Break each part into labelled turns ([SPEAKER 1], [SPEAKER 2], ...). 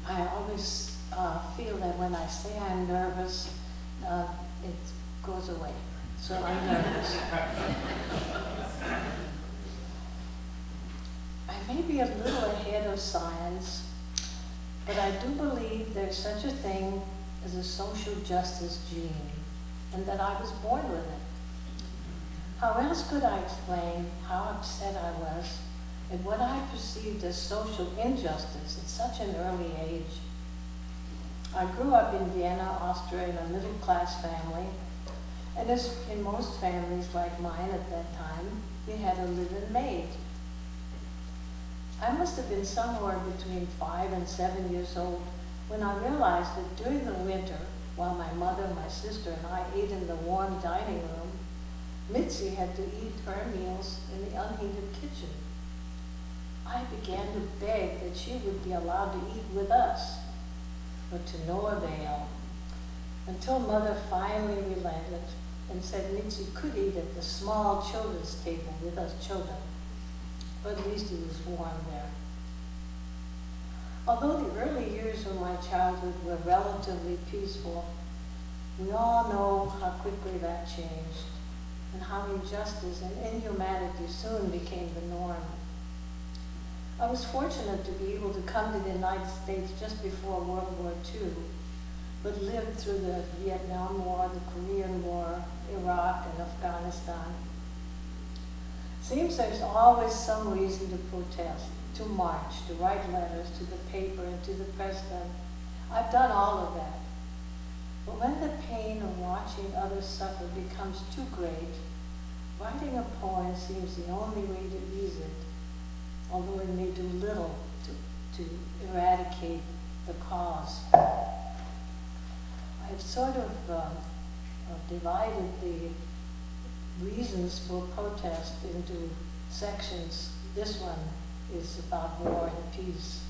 [SPEAKER 1] I always feel that when I say I'm nervous, it goes away. So I'm nervous. I may be a little ahead of science, but I do believe there's such a thing as a social justice gene, and that I was born with it. How else could I explain how upset I was at what I perceived as social injustice at such an early age? I grew up in Vienna, Austria, in a middle-class family, and as in most families like mine at that time, we had a live-in maid. I must have been somewhere between 5 and 7 years old when I realized that during the winter, while my mother, my sister, and I ate in the warm dining room, Mitzi had to eat her meals in the unheated kitchen. I began to beg that she would be allowed to eat with us, but to no avail, until Mother finally relented and said Mitzi could eat at the small children's table with us children, but at least it was warm there. Although the early years of my childhood were relatively peaceful, we all know how quickly that changed, and how injustice and inhumanity soon became the norm. I was fortunate to be able to come to the United States just before World War II, but lived through the Vietnam War, the Korean War, Iraq, and Afghanistan. Seems there's always some reason to protest, to march, to write letters to the paper and to the president. I've done all of that. But when the pain of watching others suffer becomes too great, writing a poem seems the only way to ease it, although it may do little to eradicate the cause. I've sort of divided the reasons for protest into sections. This one is about war and peace.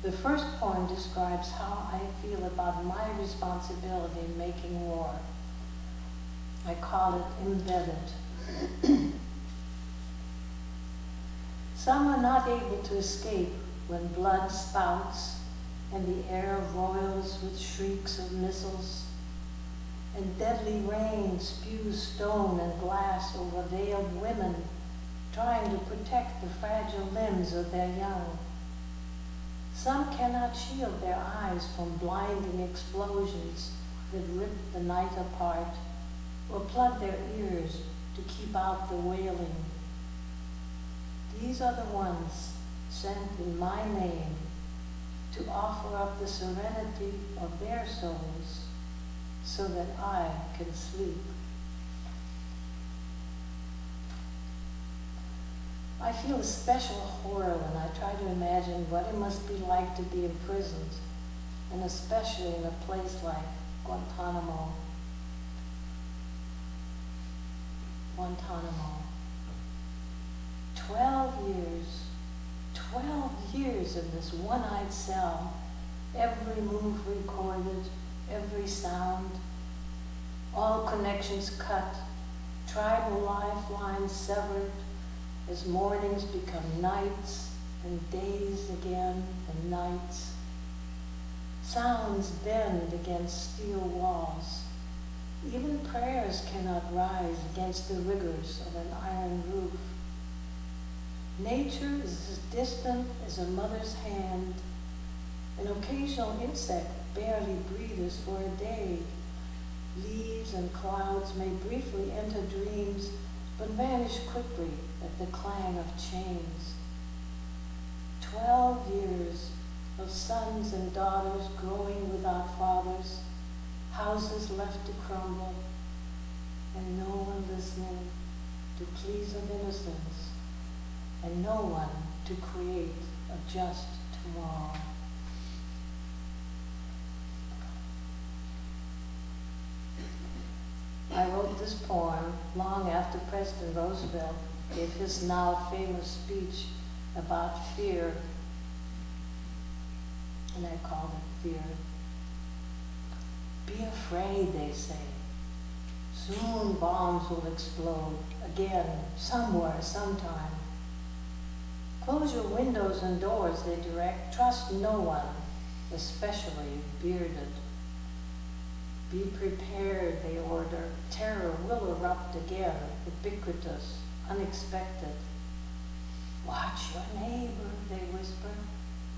[SPEAKER 1] The first poem describes how I feel about my responsibility in making war. I call it embedded. Some are not able to escape when blood spouts and the air roils with shrieks of missiles, and deadly rain spews stone and glass over veiled women trying to protect the fragile limbs of their young. Some cannot shield their eyes from blinding explosions that rip the night apart, or plug their ears to keep out the wailing. These are the ones sent in my name to offer up the serenity of their souls so that I can sleep. I feel a special horror when I try to imagine what it must be like to be imprisoned, and especially in a place like Guantanamo. 12 years in this one-eyed cell, every move recorded, every sound, all connections cut, tribal lifelines severed, as mornings become nights, and days again, and nights. Sounds bend against steel walls. Even prayers cannot rise against the rigors of an iron roof. Nature is as distant as a mother's hand. An occasional insect barely breathes for a day. Leaves and clouds may briefly enter dreams, but vanish quickly at the clang of chains. 12 years of sons and daughters growing without fathers, houses left to crumble, and no one listening to pleas of innocence, and no one to create a just tomorrow. I wrote this poem long after President Roosevelt gave his now famous speech about fear, and I called it Fear. Be afraid, they say. Soon bombs will explode again, somewhere, sometime. Close your windows and doors, they direct. Trust no one. especially bearded. Be prepared, they order. Terror will erupt again, ubiquitous, unexpected. Watch your neighbor, they whisper.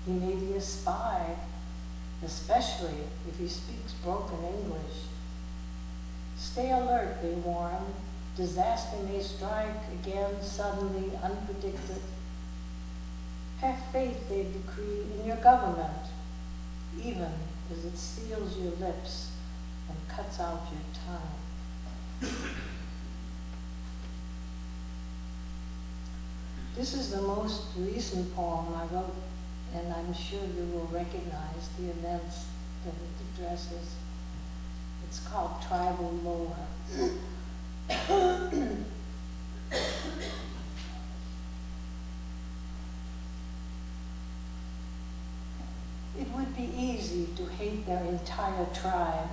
[SPEAKER 1] He may be a spy, especially if he speaks broken English. Stay alert, they warn. Disaster may strike again, suddenly, unpredicted. Have faith, they decree, in your government, even as it seals your lips and cuts out your tongue. This is the most recent poem I wrote, and I'm sure you will recognize the events that it addresses. It's called Tribal Lore. It would be easy to hate their entire tribe,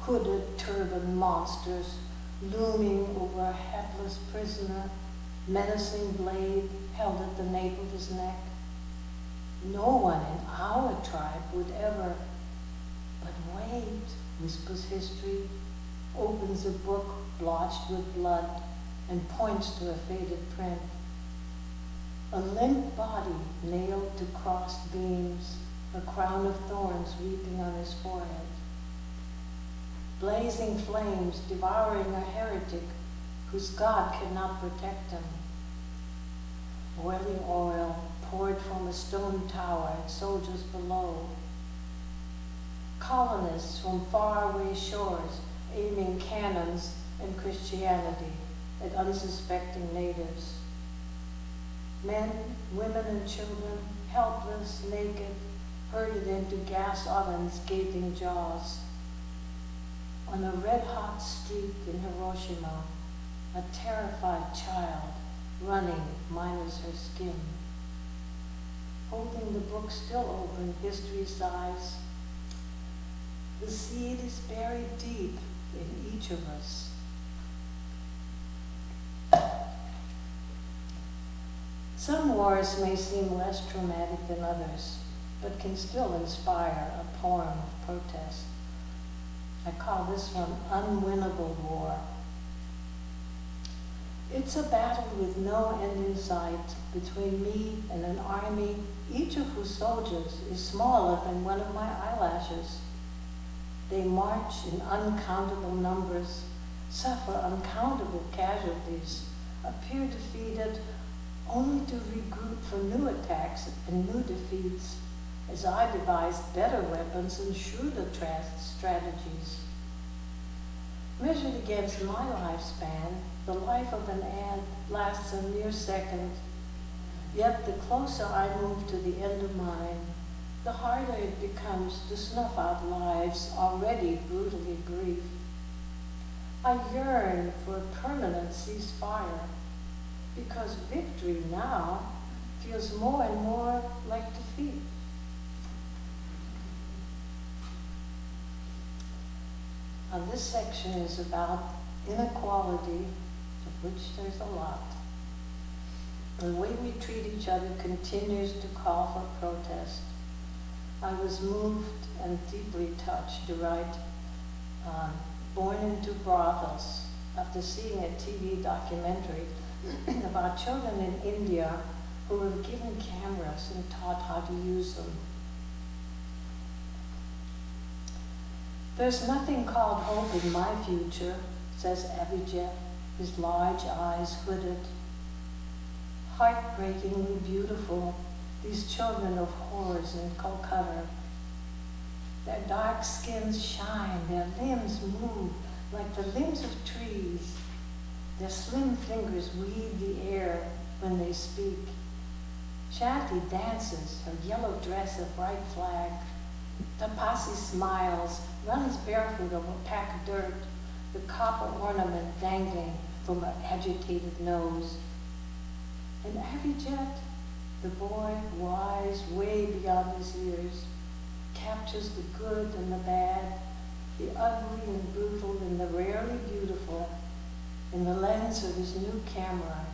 [SPEAKER 1] hooded, turbaned monsters looming over a hapless prisoner, menacing blade held at the nape of his neck. No one in our tribe would ever, but wait, whispers history, opens a book blotched with blood, and points to a faded print. A limp body nailed to crossed beams, a crown of thorns weeping on his forehead. Blazing flames devouring a heretic whose God cannot protect him. Boiling oil poured from a stone tower at soldiers below. Colonists from faraway shores aiming cannons and Christianity at unsuspecting natives. Men, women, and children, helpless, naked, herded into gas ovens' gaping jaws. On a red-hot street in Hiroshima, a terrified child running minus her skin. Holding the book still open, history sighs. The seed is buried deep in each of us. Some wars may seem less traumatic than others, but can still inspire a poem of protest. I call this one Unwinnable War. It's a battle with no end in sight between me and an army, each of whose soldiers is smaller than one of my eyelashes. They march in uncountable numbers, suffer uncountable casualties, appear defeated, only to regroup for new attacks and new defeats, as I devised better weapons and shrewder strategies. Measured against my lifespan, the life of an ant lasts a mere second. Yet the closer I move to the end of mine, the harder it becomes to snuff out lives already brutally brief. I yearn for a permanent ceasefire, because victory now feels more and more like defeat. Now this section is about inequality, of which there's a lot. The way we treat each other continues to call for protest. I was moved and deeply touched to write Born into Brothels after seeing a TV documentary about children in India who were given cameras and taught how to use them. There's nothing called hope in my future, says Abhijit, his large eyes hooded. Heartbreakingly beautiful, these children of whores in Kolkata. Their dark skins shine, their limbs move like the limbs of trees. Their slim fingers weave the air when they speak. Shanti dances, her yellow dress a bright flag. Tapasi smiles, runs barefoot over a pack of dirt, the copper ornament dangling from her agitated nose. And Abhijit, the boy, wise way beyond his years, captures the good and the bad, the ugly and brutal and the rarely beautiful in the lens of his new camera,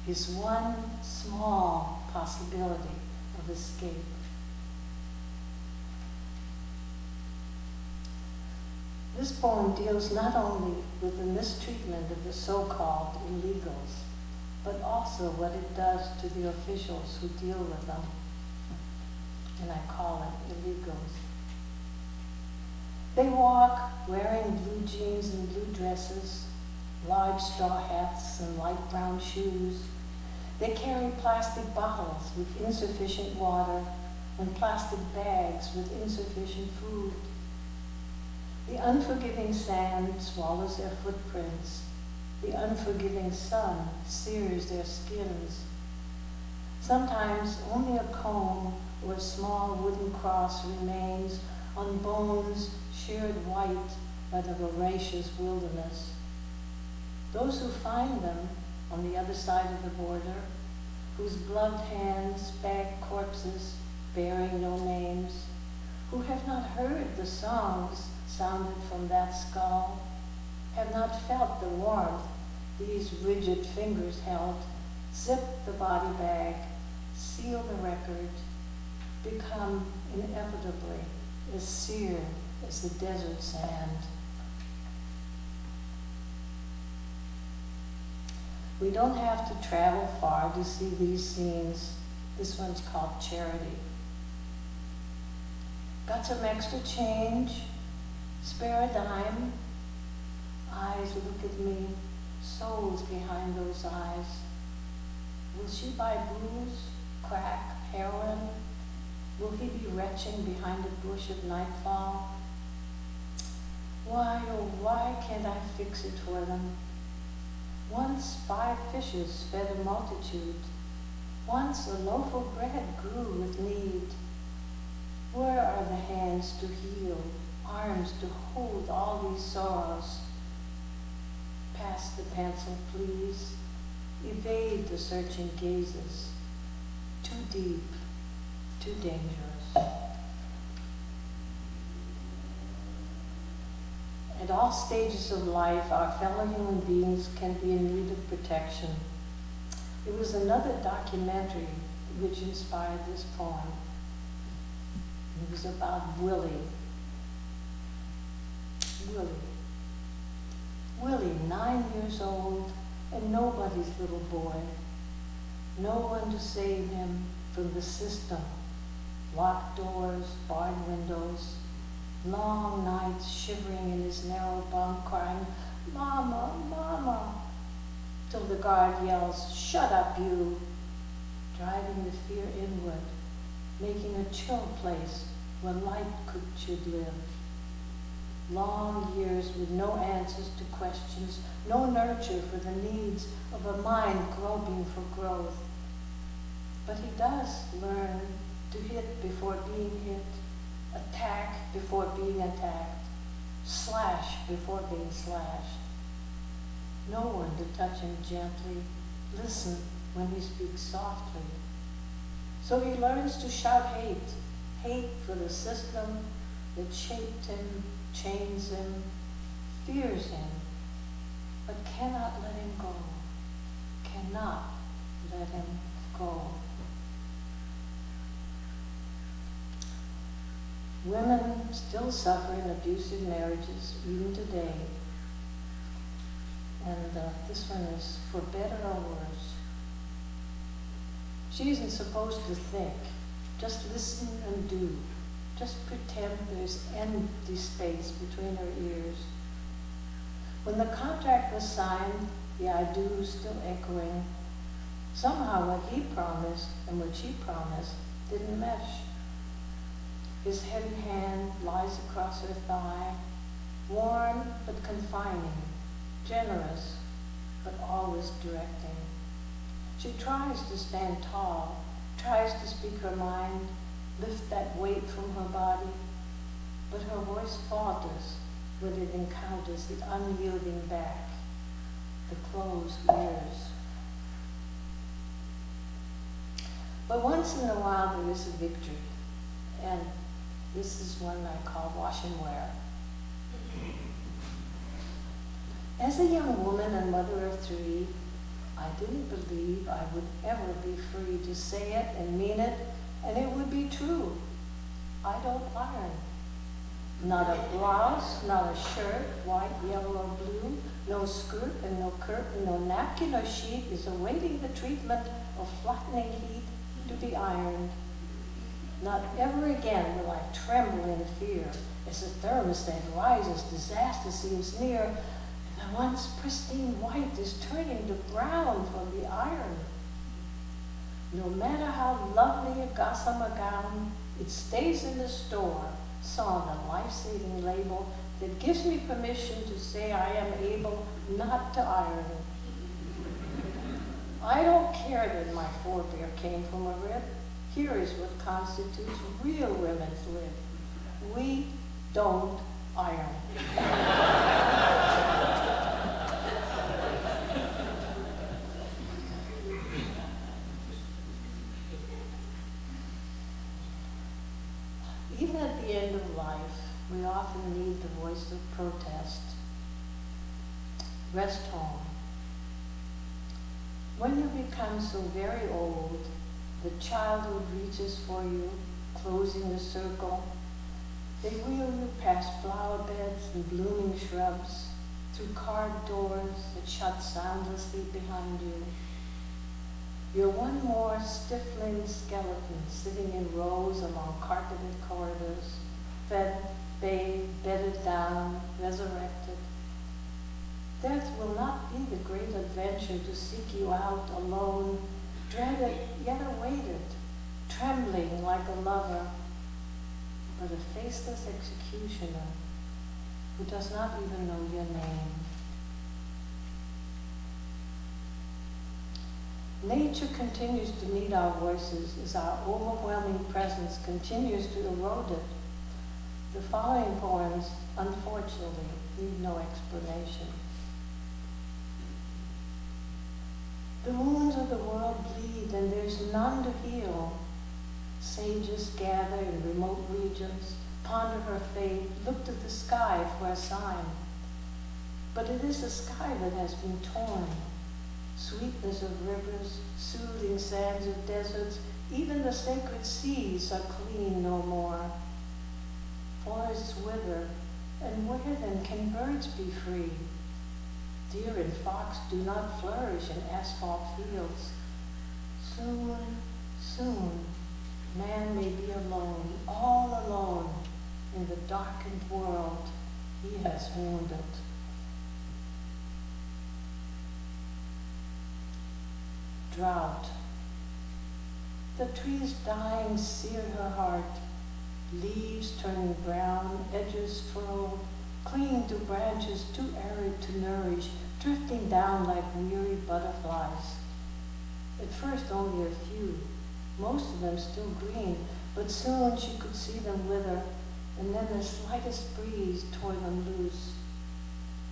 [SPEAKER 1] his one small possibility of escape. This poem deals not only with the mistreatment of the so-called illegals, but also what it does to the officials who deal with them. And I call it illegals. They walk wearing blue jeans and blue dresses, large straw hats and light brown shoes. They carry plastic bottles with insufficient water and plastic bags with insufficient food. The unforgiving sand swallows their footprints. The unforgiving sun sears their skins. Sometimes only a comb or a small wooden cross remains on bones sheared white by the voracious wilderness. Those who find them on the other side of the border, whose gloved hands bag corpses bearing no names, who have not heard the songs sounded from that skull, have not felt the warmth these rigid fingers held, zip the body bag, seal the record, become inevitably as seared as the desert sand. We don't have to travel far to see these scenes. This one's called Charity. Got some extra change? Spare a dime? Eyes look at me, souls behind those eyes. Will she buy booze, crack, heroin? Will he be retching behind a bush at nightfall? Why, oh, why can't I fix it for them? Once 5 fishes fed a multitude. Once a loaf of bread grew with need. Where are the hands to heal, arms to hold all these sorrows? Pass the pencil, please. Evade the searching gazes. Too deep, too dangerous. At all stages of life, our fellow human beings can be in need of protection. It was another documentary which inspired this poem. It was about Willie. Willie, 9 years old, and nobody's little boy. No one to save him from the system. Locked doors, barred windows, long nights shivering in his narrow bunk, crying, "Mama, Mama," till the guard yells, "Shut up, you," driving the fear inward, making a chill place where light should live. Long years with no answers to questions, no nurture for the needs of a mind groping for growth. But he does learn to hit before being hit, attack before being attacked, slash before being slashed. No one to touch him gently, listen when he speaks softly. So he learns to shout hate for the system that shaped him, chains him, fears him, but cannot let him go, cannot let him go. Women still suffer in abusive marriages even today, and this one is for better or worse. She isn't supposed to think, just listen and do. Just pretend there's empty space between her ears. When the contract was signed, the I do still echoing, somehow what he promised and what she promised didn't mesh. His heavy hand lies across her thigh, warm but confining, generous but always directing. She tries to stand tall, tries to speak her mind, lift that weight from her body, but her voice falters when it encounters the unyielding back, the closed ears. But once in a while there is a victory, and this is one I call wash and wear. As a young woman and mother of 3, I didn't believe I would ever be free to say it and mean it, and it would be true. I don't iron. Not a blouse, not a shirt, white, yellow, or blue, no skirt and no curtain, no napkin or sheet is awaiting the treatment of flattening heat to be ironed. Not ever again will I tremble in fear as the thermostat rises, disaster seems near, and the once pristine white is turning to brown from the iron. No matter how lovely a gossamer gown, it stays in the store, saw the life-saving label that gives me permission to say I am able not to iron. I don't care that my forebear came from a rib. Here is what constitutes real women's lib. We don't iron. Even at the end of life, we often need the voice of protest. Rest home. When you become so very old, the childhood reaches for you, closing the circle. They wheel you past flower beds and blooming shrubs, through carved doors that shut soundlessly behind you. You're one more stiff-limbed skeleton sitting in rows along carpeted corridors, fed, bathed, bedded down, resurrected. Death will not be the great adventure to seek you out alone, dreaded yet awaited, trembling like a lover, but a faceless executioner who does not even know your name. Nature continues to need our voices as our overwhelming presence continues to erode it. The following poems, unfortunately, need no explanation. The wounds of the world bleed and there's none to heal. Sages gather in remote regions, ponder her fate, look to the sky for a sign. But it is the sky that has been torn. Sweetness of rivers, soothing sands of deserts, even the sacred seas are clean no more. Forests wither, and where then can birds be free? Deer and fox do not flourish in asphalt fields. Soon, soon, man may be alone, all alone, in the darkened world he has wounded. Drought. The trees dying sear her heart, leaves turning brown, edges furrowed, clinging to branches too arid to nourish, drifting down like weary butterflies. At first only a few, most of them still green, but soon she could see them wither, and then the slightest breeze tore them loose.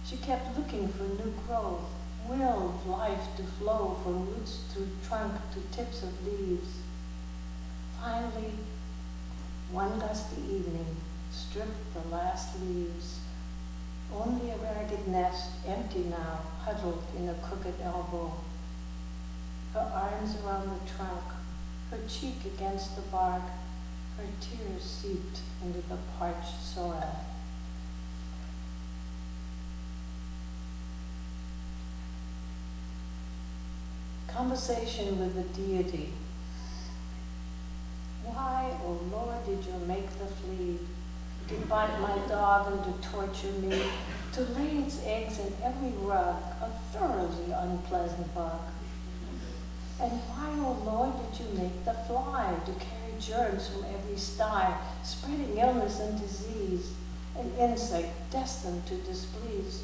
[SPEAKER 1] She kept looking for new growth, willed life to flow from roots through trunk to tips of leaves. Finally, one gusty evening stripped the last leaves. Only a ragged nest, empty now, huddled in a crooked elbow. Her arms around the trunk, her cheek against the bark, her tears seeped into the parched soil. Conversation with the deity. Why, O Lord, did you make the flea to bite my dog and to torture me, to lay its eggs in every rug, a thoroughly unpleasant bug? And why, O Lord, did you make the fly to carry germs from every sty, spreading illness and disease, an insect destined to displease?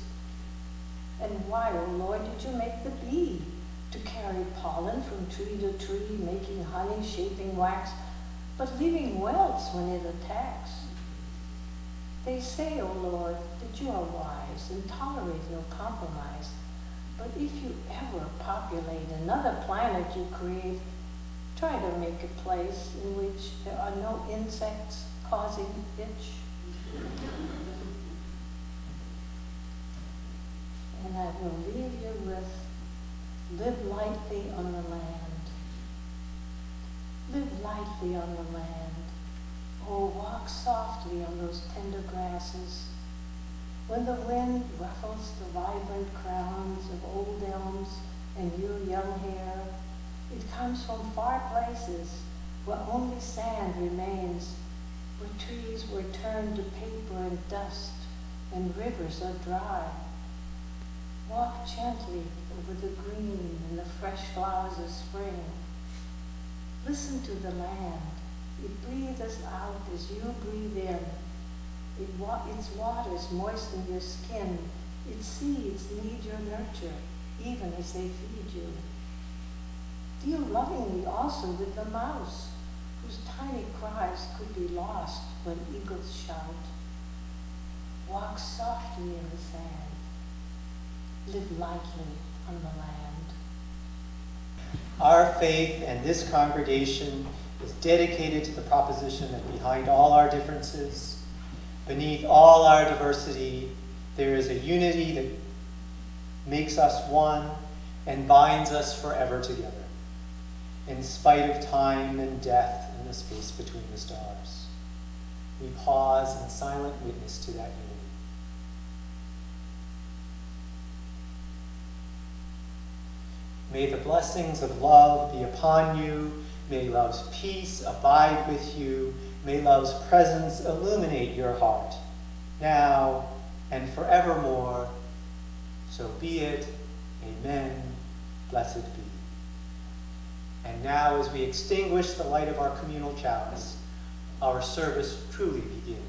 [SPEAKER 1] And why, O Lord, did you make the bee to carry pollen from tree to tree, making honey, shaping wax, but leaving welts when it attacks? They say, O Lord, that you are wise and tolerate no compromise. But if you ever populate another planet you create, try to make a place in which there are no insects causing itch. And I will leave you with, live lightly on the land. Live lightly on the land. Oh, walk softly on those tender grasses. When the wind ruffles the vibrant crowns of old elms and your young hair, it comes from far places where only sand remains, where trees were turned to paper and dust, and rivers are dry. Walk gently over the green and the fresh flowers of spring. Listen to the land. It breathes us out as you breathe in. Its waters moisten your skin. Its seeds need your nurture, even as they feed you. Deal lovingly also with the mouse, whose tiny cries could be lost when eagles shout. Walk softly in the sand. Live lightly on the land.
[SPEAKER 2] Our faith and this congregation is dedicated to the proposition that behind all our differences, beneath all our diversity, there is a unity that makes us one and binds us forever together, in spite of time and death and the space between the stars. We pause in silent witness to that unity. May the blessings of love be upon you. May love's peace abide with you. May love's presence illuminate your heart, now and forevermore. So be it. Amen. Blessed be. And now, as we extinguish the light of our communal chalice, our service truly begins.